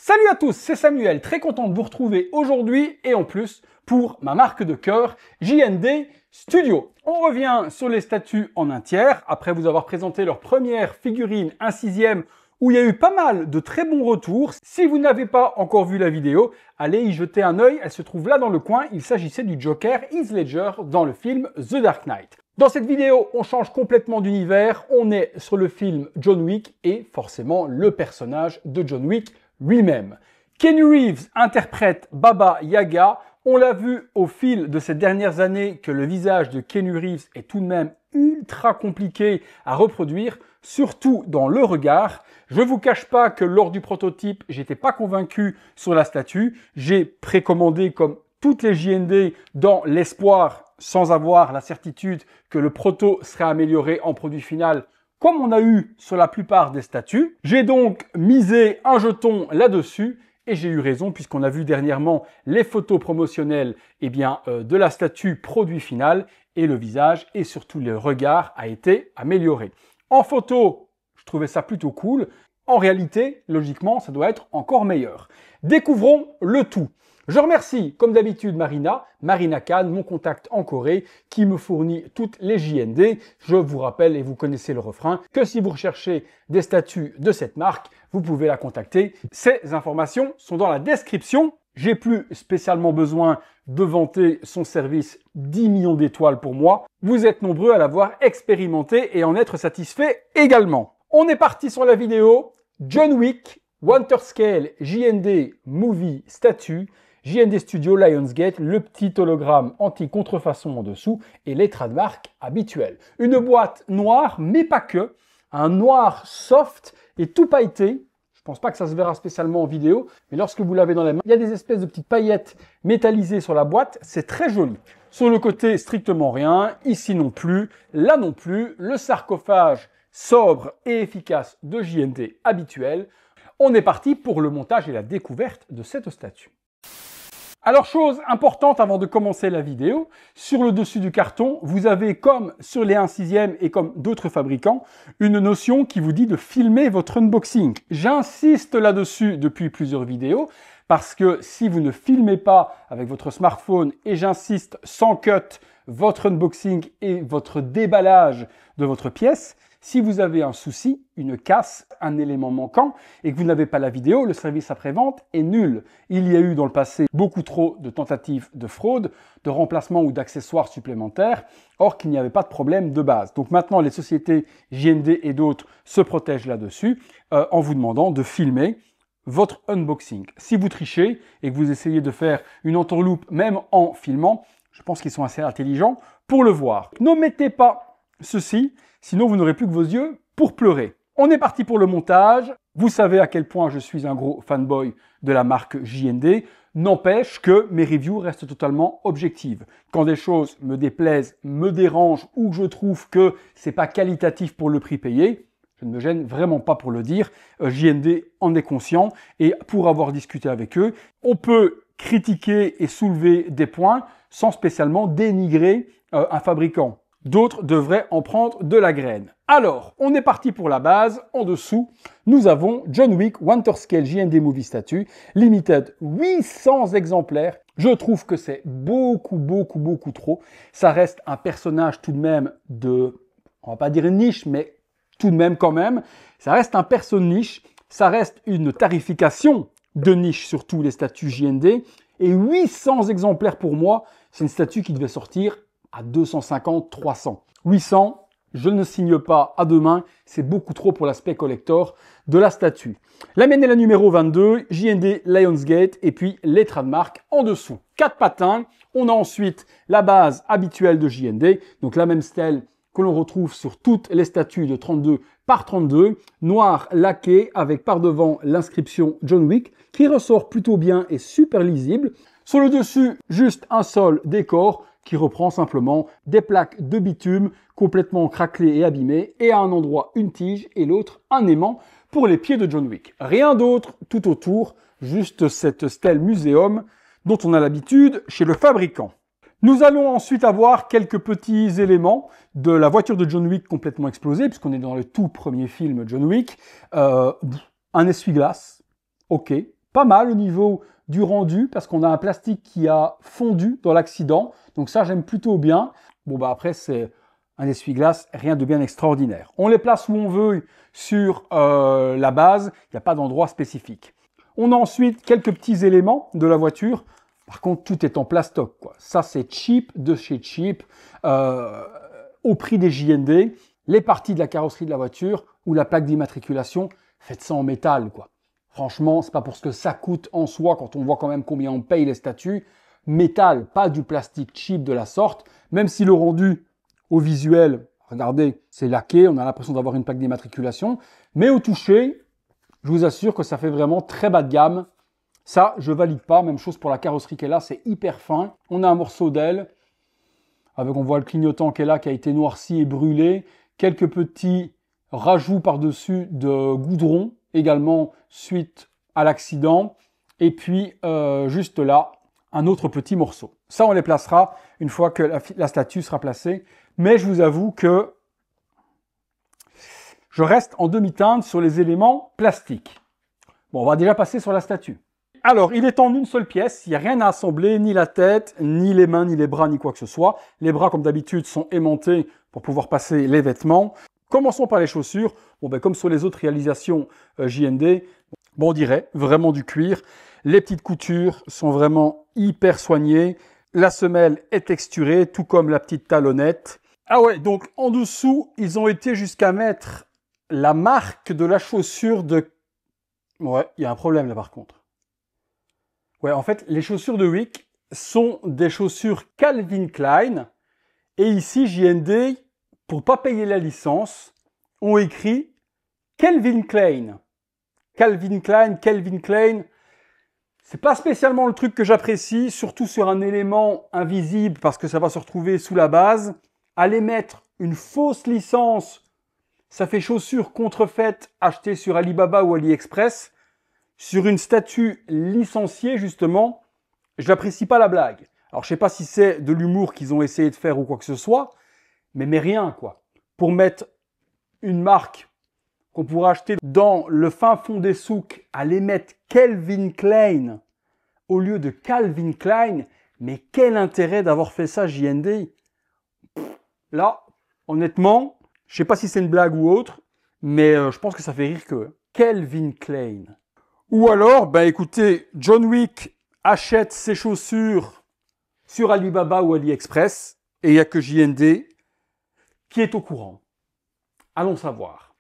Salut à tous, c'est Samuel, très content de vous retrouver aujourd'hui et en plus pour ma marque de cœur, JND Studio. On revient sur les statues en un tiers, après vous avoir présenté leur première figurine 1/6 où il y a eu pas mal de très bons retours. Si vous n'avez pas encore vu la vidéo, allez y jeter un œil, elle se trouve là dans le coin, il s'agissait du Joker Heath Ledger dans le film The Dark Knight. Dans cette vidéo, on change complètement d'univers, on est sur le film John Wick et forcément le personnage de John Wick lui-même. Keanu Reeves interprète Baba Yaga. On l'a vu au fil de ces dernières années que le visage de Keanu Reeves est tout de même ultra compliqué à reproduire, surtout dans le regard. Je vous cache pas que lors du prototype, j'étais pas convaincu sur la statue. J'ai précommandé comme toutes les JND dans l'espoir, sans avoir la certitude que le proto serait amélioré en produit final, comme on a eu sur la plupart des statues. J'ai donc misé un jeton là-dessus et j'ai eu raison puisqu'on a vu dernièrement les photos promotionnelles de la statue produit final et le visage et surtout le regard a été amélioré. En photo, je trouvais ça plutôt cool. En réalité, logiquement, ça doit être encore meilleur. Découvrons le tout. Je remercie, comme d'habitude, Marina Khan, mon contact en Corée, qui me fournit toutes les JND. Je vous rappelle, et vous connaissez le refrain, que si vous recherchez des statues de cette marque, vous pouvez la contacter. Ces informations sont dans la description. J'ai plus spécialement besoin de vanter son service 10 millions d'étoiles pour moi. Vous êtes nombreux à l'avoir expérimenté et en être satisfait également. On est parti sur la vidéo. John Wick, Winterscale JND Movie Statue. JND Studio Lionsgate, le petit hologramme anti-contrefaçon en dessous et les trademarks habituels. Une boîte noire, mais pas que. Un noir soft et tout pailleté. Je pense pas que ça se verra spécialement en vidéo, mais lorsque vous l'avez dans les mains, il y a des espèces de petites paillettes métallisées sur la boîte. C'est très joli. Sur le côté, strictement rien. Ici non plus. Là non plus. Le sarcophage sobre et efficace de JND habituel. On est parti pour le montage et la découverte de cette statue. Alors, chose importante avant de commencer la vidéo, sur le dessus du carton, vous avez, comme sur les 1/6 et comme d'autres fabricants, une notion qui vous dit de filmer votre unboxing. J'insiste là-dessus depuis plusieurs vidéos, parce que si vous ne filmez pas avec votre smartphone, et j'insiste sans cut, votre unboxing et votre déballage de votre pièce, si vous avez un souci, une casse, un élément manquant et que vous n'avez pas la vidéo, le service après-vente est nul. Il y a eu dans le passé beaucoup trop de tentatives de fraude, de remplacement ou d'accessoires supplémentaires, or qu'il n'y avait pas de problème de base. Donc maintenant, les sociétés JND et d'autres se protègent là-dessus en vous demandant de filmer votre unboxing. Si vous trichez et que vous essayez de faire une entourloupe même en filmant, je pense qu'ils sont assez intelligents pour le voir. N'omettez pas ceci, sinon vous n'aurez plus que vos yeux pour pleurer. On est parti pour le montage. Vous savez à quel point je suis un gros fanboy de la marque JND. N'empêche que mes reviews restent totalement objectives. Quand des choses me déplaisent, me dérangent ou que je trouve que c'est pas qualitatif pour le prix payé, je ne me gêne vraiment pas pour le dire. JND en est conscient et pour avoir discuté avec eux, on peut critiquer et soulever des points sans spécialement dénigrer un fabricant. D'autres devraient en prendre de la graine. Alors, on est parti pour la base. En dessous, nous avons John Wick Winterscale JND Movie Statue Limited 800 exemplaires. Je trouve que c'est beaucoup trop. Ça reste un personnage tout de même on va pas dire niche, mais tout de même quand même. Ça reste un perso niche. Ça reste une tarification de niche sur tous les statues JND. Et 800 exemplaires pour moi, c'est une statue qui devait sortir à 250, 300. 800, je ne signe pas à deux mains, c'est beaucoup trop pour l'aspect collector de la statue. La mienne est la numéro 22, JND Lionsgate, et puis les trademarks en dessous. 4 patins, on a ensuite la base habituelle de JND, donc la même stèle que l'on retrouve sur toutes les statues de 32 par 32, noir laqué avec par devant l'inscription John Wick, qui ressort plutôt bien et super lisible. Sur le dessus, juste un sol décor, qui reprend simplement des plaques de bitume complètement craquelées et abîmées et à un endroit une tige et l'autre un aimant pour les pieds de John Wick. Rien d'autre tout autour, juste cette stèle muséum dont on a l'habitude chez le fabricant. Nous allons ensuite avoir quelques petits éléments de la voiture de John Wick complètement explosée puisqu'on est dans le tout premier film John Wick. Un essuie-glace, ok, pas mal au niveau du rendu parce qu'on a un plastique qui a fondu dans l'accident. Donc ça, j'aime plutôt bien. Bon, bah après, c'est un essuie-glace, rien de bien extraordinaire. On les place où on veut sur la base. Il n'y a pas d'endroit spécifique. On a ensuite quelques petits éléments de la voiture. Par contre, tout est en plastoc, quoi. Ça, c'est cheap de chez cheap, au prix des JND. Les parties de la carrosserie de la voiture ou la plaque d'immatriculation, faites ça en métal, quoi. Franchement, c'est pas pour ce que ça coûte en soi quand on voit quand même combien on paye les statues. Métal, pas du plastique cheap de la sorte, même si le rendu au visuel, regardez, c'est laqué, on a l'impression d'avoir une plaque d'immatriculation, mais au toucher, je vous assure que ça fait vraiment très bas de gamme. Ça, je valide pas. Même chose pour la carrosserie qui est là, c'est hyper fin. On a un morceau d'aile, avec on voit le clignotant qui est là, qui a été noirci et brûlé. Quelques petits rajouts par-dessus de goudron, également suite à l'accident. Et puis, juste là, un autre petit morceau. Ça, on les placera une fois que la statue sera placée. Mais je vous avoue que je reste en demi-teinte sur les éléments plastiques. Bon, on va déjà passer sur la statue. Alors, il est en une seule pièce, il n'y a rien à assembler, ni la tête, ni les mains, ni les bras, ni quoi que ce soit. Les bras, comme d'habitude, sont aimantés pour pouvoir passer les vêtements. Commençons par les chaussures. Bon, ben, comme sur les autres réalisations JND, bon, on dirait vraiment du cuir. Les petites coutures sont vraiment hyper soignées. La semelle est texturée, tout comme la petite talonnette. Ah ouais, donc en dessous, ils ont été jusqu'à mettre la marque de la chaussure de... Ouais, il y a un problème là par contre. Ouais, en fait, les chaussures de Wick sont des chaussures Calvin Klein. Et ici, JND, pour pas payer la licence, ont écrit Calvin Klein. Calvin Klein, Calvin Klein. C'est pas spécialement le truc que j'apprécie, surtout sur un élément invisible parce que ça va se retrouver sous la base. Aller mettre une fausse licence, ça fait chaussures contrefaites achetées sur Alibaba ou AliExpress. Sur une statue licenciée, justement, je n'apprécie pas la blague. Alors, je sais pas si c'est de l'humour qu'ils ont essayé de faire ou quoi que ce soit, mais rien, quoi. Pour mettre une marque qu'on pourra acheter dans le fin fond des souks, aller mettre Calvin Klein au lieu de Calvin Klein, mais quel intérêt d'avoir fait ça, JND? Là, honnêtement, je sais pas si c'est une blague ou autre, mais je pense que ça fait rire que Calvin Klein. Ou alors, ben écoutez, John Wick achète ses chaussures sur Alibaba ou AliExpress et il n'y a que JND qui est au courant. Allons savoir.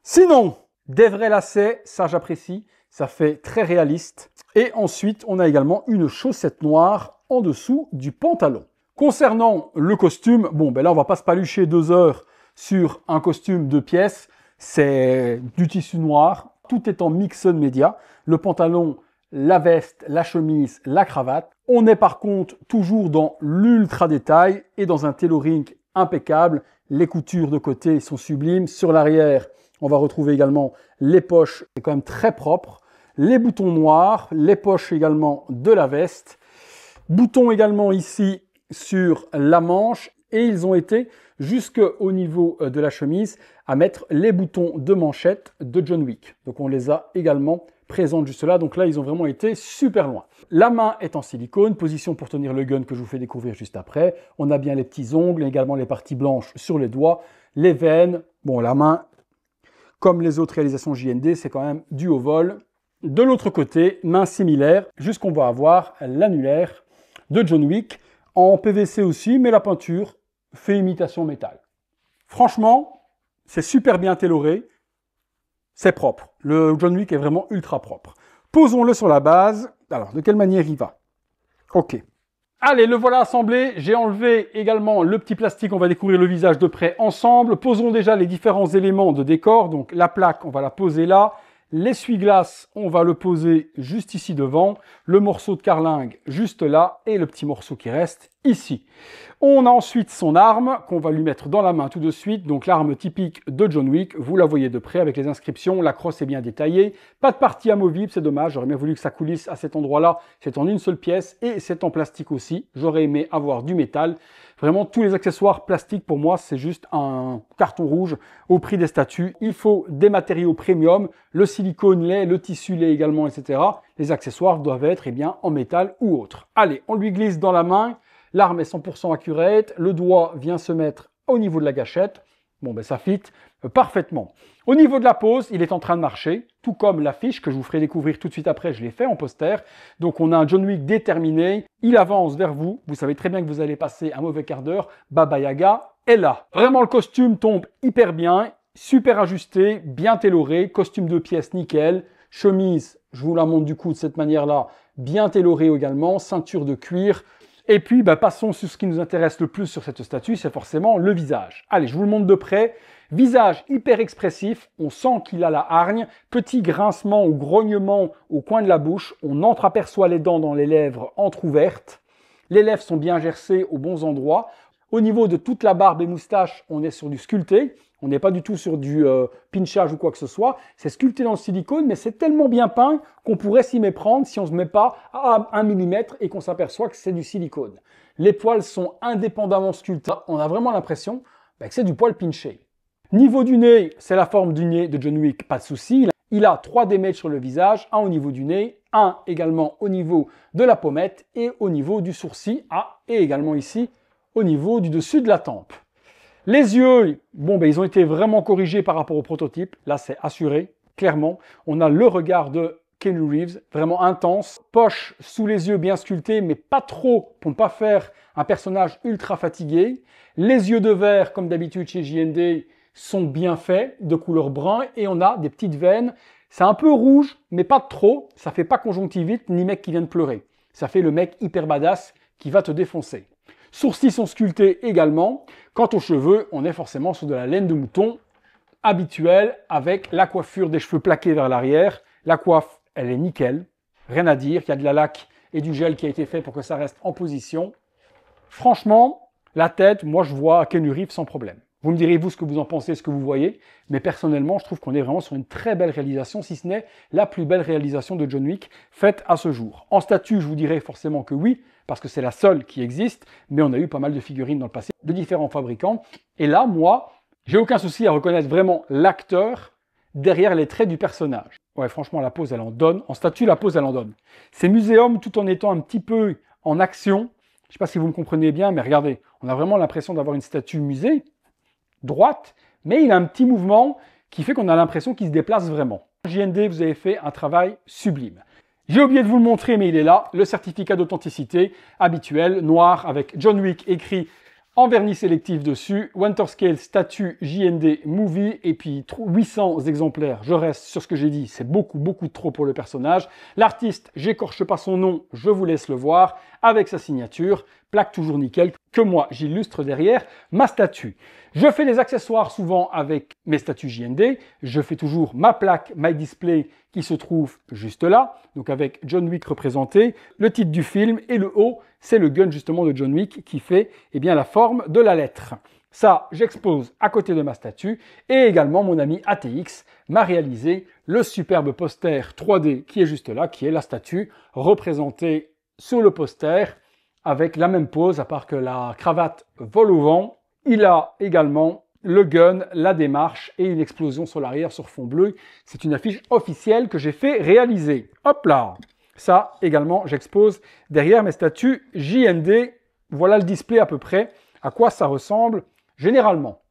Sinon, des vrais lacets, ça j'apprécie, ça fait très réaliste. Et ensuite, on a également une chaussette noire en dessous du pantalon. Concernant le costume, bon ben là on va pas se palucher 2 heures sur un costume de pièces, c'est du tissu noir, tout est en mixed media, le pantalon, la veste, la chemise, la cravate. On est par contre toujours dans l'ultra détail et dans un tailoring impeccable. Les coutures de côté sont sublimes. Sur l'arrière, on va retrouver également les poches, c'est quand même très propre. Les boutons noirs, les poches également de la veste. Boutons également ici sur la manche et ils ont été jusqu'au niveau de la chemise à mettre les boutons de manchette de John Wick. Donc on les a également présentes juste là. Donc là, ils ont vraiment été super loin. La main est en silicone, position pour tenir le gun que je vous fais découvrir juste après. On a bien les petits ongles, également les parties blanches sur les doigts, les veines. Bon, la main, comme les autres réalisations JND, c'est quand même du haut vol. De l'autre côté, main similaire, jusqu'on va avoir l'annulaire de John Wick, en PVC aussi, mais la peinture fait imitation métal. Franchement, c'est super bien tailoré, c'est propre. Le John Wick est vraiment ultra propre. Posons-le sur la base. Alors, de quelle manière il va? Ok. Allez, le voilà assemblé. J'ai enlevé également le petit plastique. On va découvrir le visage de près ensemble. Posons déjà les différents éléments de décor. Donc, la plaque, on va la poser là. L'essuie-glace, on va le poser juste ici devant. Le morceau de carlingue, juste là. Et le petit morceau qui reste ici. On a ensuite son arme qu'on va lui mettre dans la main tout de suite. Donc l'arme typique de John Wick, vous la voyez de près avec les inscriptions. La crosse est bien détaillée. Pas de partie amovible, c'est dommage. J'aurais bien voulu que ça coulisse à cet endroit-là. C'est en une seule pièce et c'est en plastique aussi. J'aurais aimé avoir du métal. Vraiment, tous les accessoires plastiques, pour moi, c'est juste un carton rouge au prix des statues. Il faut des matériaux premium. Le silicone l'est, le tissu l'est également, etc. Les accessoires doivent être en métal ou autre. Allez, on lui glisse dans la main. L'arme est 100% accurate, le doigt vient se mettre au niveau de la gâchette. Bon, ben ça fit parfaitement. Au niveau de la pose, il est en train de marcher, tout comme l'affiche que je vous ferai découvrir tout de suite après, je l'ai fait en poster. Donc on a un John Wick déterminé, il avance vers vous, vous savez très bien que vous allez passer un mauvais quart d'heure, Baba Yaga est là. Vraiment le costume tombe hyper bien, super ajusté, bien tailoré, costume de pièces nickel, chemise, je vous la montre du coup de cette manière-là, bien tailorée également, ceinture de cuir. Et puis, passons sur ce qui nous intéresse le plus sur cette statue, c'est forcément le visage. Allez, je vous le montre de près. Visage hyper expressif, on sent qu'il a la hargne, petit grincement ou grognement au coin de la bouche, on entreaperçoit les dents dans les lèvres entr'ouvertes. Les lèvres sont bien gercées aux bons endroits. Au niveau de toute la barbe et moustache, on est sur du sculpté. On n'est pas du tout sur du pinchage ou quoi que ce soit. C'est sculpté dans le silicone, mais c'est tellement bien peint qu'on pourrait s'y méprendre si on ne se met pas à 1 mm et qu'on s'aperçoit que c'est du silicone. Les poils sont indépendamment sculptés. On a vraiment l'impression que c'est du poil pinché. Niveau du nez, c'est la forme du nez de John Wick, pas de souci. Il a 3 damage sur le visage, un au niveau du nez, un également au niveau de la pommette et au niveau du sourcil, et également ici au niveau du dessus de la tempe. Les yeux, ils ont été vraiment corrigés par rapport au prototype. Là, c'est assuré, clairement. On a le regard de Keanu Reeves, vraiment intense. Poche sous les yeux bien sculptés, mais pas trop pour ne pas faire un personnage ultra fatigué. Les yeux de verre, comme d'habitude chez JND, sont bien faits, de couleur brun. Et on a des petites veines. C'est un peu rouge, mais pas trop. Ça fait pas conjonctivite, ni mec qui vient de pleurer. Ça fait le mec hyper badass qui va te défoncer. Sourcils sont sculptés également. Quant aux cheveux, on est forcément sur de la laine de mouton habituelle avec la coiffure des cheveux plaqués vers l'arrière. La coiffe, elle est nickel. Rien à dire. Il y a de la laque et du gel qui a été fait pour que ça reste en position. Franchement, la tête, moi je vois Keanu Reeves sans problème. Vous me direz vous ce que vous en pensez, ce que vous voyez. Mais personnellement, je trouve qu'on est vraiment sur une très belle réalisation, si ce n'est la plus belle réalisation de John Wick faite à ce jour. En statue, je vous dirais forcément que oui, parce que c'est la seule qui existe, mais on a eu pas mal de figurines dans le passé de différents fabricants. Et là, moi, j'ai aucun souci à reconnaître vraiment l'acteur derrière les traits du personnage. Ouais, franchement, la pose, elle en donne. En statue, la pose, elle en donne. C'est muséum tout en étant un petit peu en action. Je ne sais pas si vous me comprenez bien, mais regardez, on a vraiment l'impression d'avoir une statue musée, droite, mais il a un petit mouvement qui fait qu'on a l'impression qu'il se déplace vraiment. JND, vous avez fait un travail sublime. J'ai oublié de vous le montrer, mais il est là, le certificat d'authenticité habituel, noir, avec John Wick écrit en vernis sélectif dessus, Winterscale statue JND Movie, et puis 800 exemplaires, je reste sur ce que j'ai dit, c'est beaucoup trop pour le personnage. L'artiste, j'écorche pas son nom, je vous laisse le voir, avec sa signature, plaque toujours nickel, que moi j'illustre derrière ma statue. Je fais les accessoires souvent avec mes statues JND, je fais toujours ma plaque My Display qui se trouve juste là, donc avec John Wick représenté, le titre du film et le haut, c'est le gun justement de John Wick qui fait la forme de la lettre. Ça, j'expose à côté de ma statue et également mon ami ATX m'a réalisé le superbe poster 3D qui est juste là, qui est la statue représentée sur le poster avec la même pose à part que la cravate vole au vent. Il a également le gun, la démarche et une explosion sur l'arrière sur fond bleu. C'est une affiche officielle que j'ai fait réaliser. Hop là! Ça également, j'expose derrière mes statues JND. Voilà le display à peu près, à quoi ça ressemble généralement.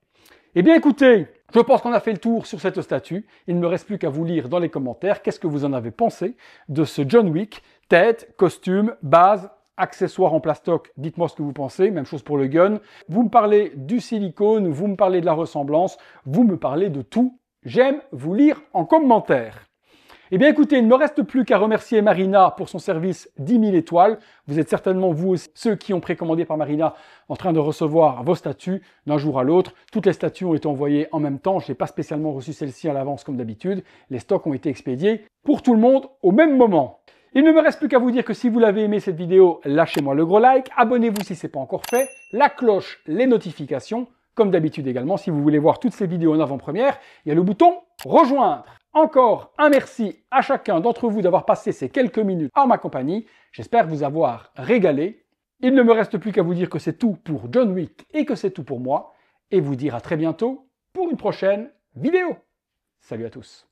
Eh bien écoutez, je pense qu'on a fait le tour sur cette statue. Il ne me reste plus qu'à vous lire dans les commentaires qu'est-ce que vous en avez pensé de ce John Wick, tête, costume, base, accessoires en plastoc, dites-moi ce que vous pensez, même chose pour le gun. Vous me parlez du silicone, vous me parlez de la ressemblance, vous me parlez de tout. J'aime vous lire en commentaire. Eh bien écoutez, il ne me reste plus qu'à remercier Marina pour son service 10 000 étoiles. Vous êtes certainement vous aussi ceux qui ont précommandé par Marina en train de recevoir vos statues d'un jour à l'autre. Toutes les statues ont été envoyées en même temps. Je n'ai pas spécialement reçu celle-ci à l'avance comme d'habitude. Les stocks ont été expédiés pour tout le monde au même moment. Il ne me reste plus qu'à vous dire que si vous l'avez aimé cette vidéo, lâchez-moi le gros like, abonnez-vous si ce n'est pas encore fait, la cloche, les notifications, comme d'habitude également, si vous voulez voir toutes ces vidéos en avant-première, il y a le bouton rejoindre. Encore un merci à chacun d'entre vous d'avoir passé ces quelques minutes en ma compagnie. J'espère vous avoir régalé. Il ne me reste plus qu'à vous dire que c'est tout pour John Wick et que c'est tout pour moi. Et vous dire à très bientôt pour une prochaine vidéo. Salut à tous.